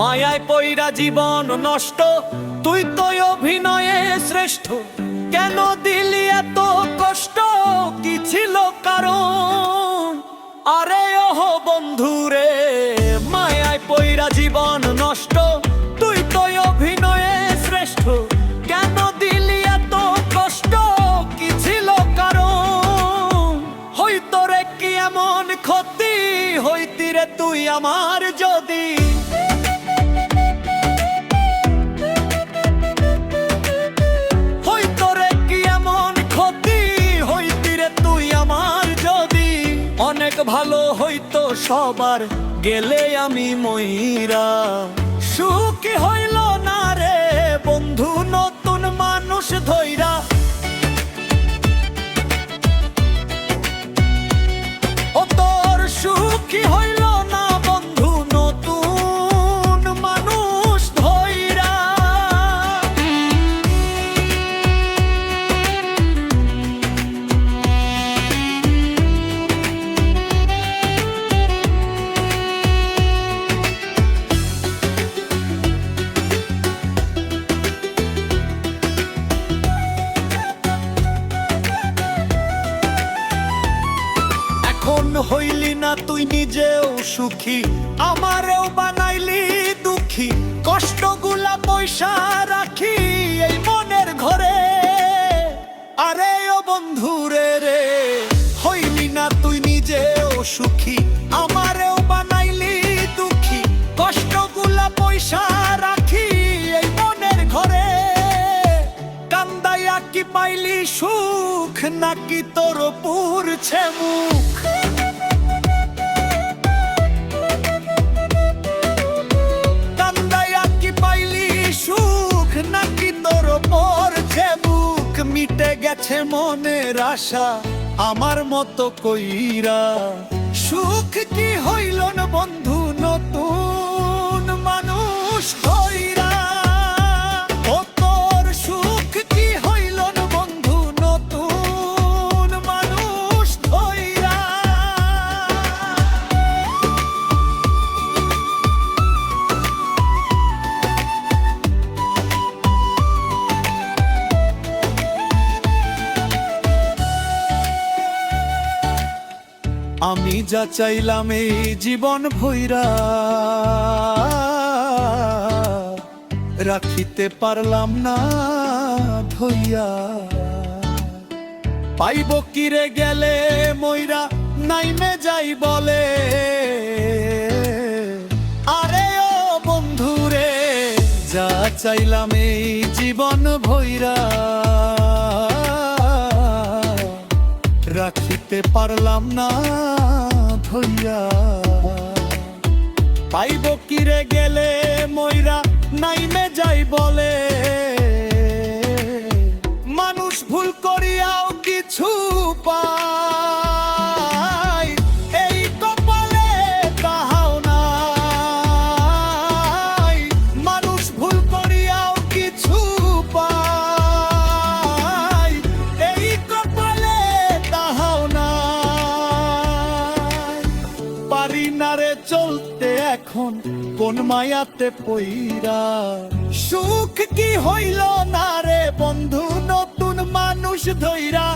মায়ায় পইরা জীবন নষ্ট, তুই তো অভিনয়ে শ্রেষ্ঠ। কেন দিলি এত কষ্ট, কি ছিল কারণ? আরে ওহ বন্ধুরে, মায়ায় পইরা জীবন নষ্ট, তুই তো অভিনয়ে শ্রেষ্ঠ। কেন দিলি এত কষ্ট, কি ছিল কারণ? হইতো রে কি এমন ক্ষতি, হইতি রে তুই আমার যদি। অনেক ভালো হইতো সবার, গেলে আমি মইরা। সুখী হইল না রে বন্ধু নতুন মানুষ ধইরা। ও তোর সুখী হইল না বন্ধু নতুন মানুষ ধইরা। হইলি না তুই নিজেও সুখী, আমারেও বানাইলি দুঃখী। কষ্টগুলা পয়সা রাখি এই মনের ঘরে। আরে ও বন্ধুরে রে, হইলি না তুই নিজেও সুখী, আমারেও বানাইলি দুঃখী। কষ্টগুলা পয়সা রাখি এই মনের ঘরে। কান্দাইয়া কি পাইলি সুখ, নাকি তোর পুরছে মুখ? নাকি তোর পড়ছে বুক? মিটে গেছে মনের আশা আমার মতো কইরা। সুখ কি হইল না বন্ধু নতুন মানুষ ধইরা? ও তোর সুখ কি হইল না বন্ধু নতুন মানুষ ধইরা? আমি যা চাইলাম এই জীবন ভইরা, রাখিতে পারলাম না ধইয়া। পাইব কিরে গেলে মইরা, নাইমে যাই বলে। আরে ও বন্ধুরে, যা চাইলাম এই জীবন ভইরা, রাখিতে পারলাম না ধইয়া। পাইব কিরে গেলে মইরা, নাইমে যাই বলে। মানুষ ভুল করিয়াও কিছু পায়, এই কপালে তাহাও নাই। মানুষ ভুল করিয়াও কিছু পায়, এই কপালে তাহাও নাই। পারি না রে চলতে এখন কোন মায়াতে পইরা। সুখ কি হইল না রে বন্ধু নতুন মানুষ ধইরা?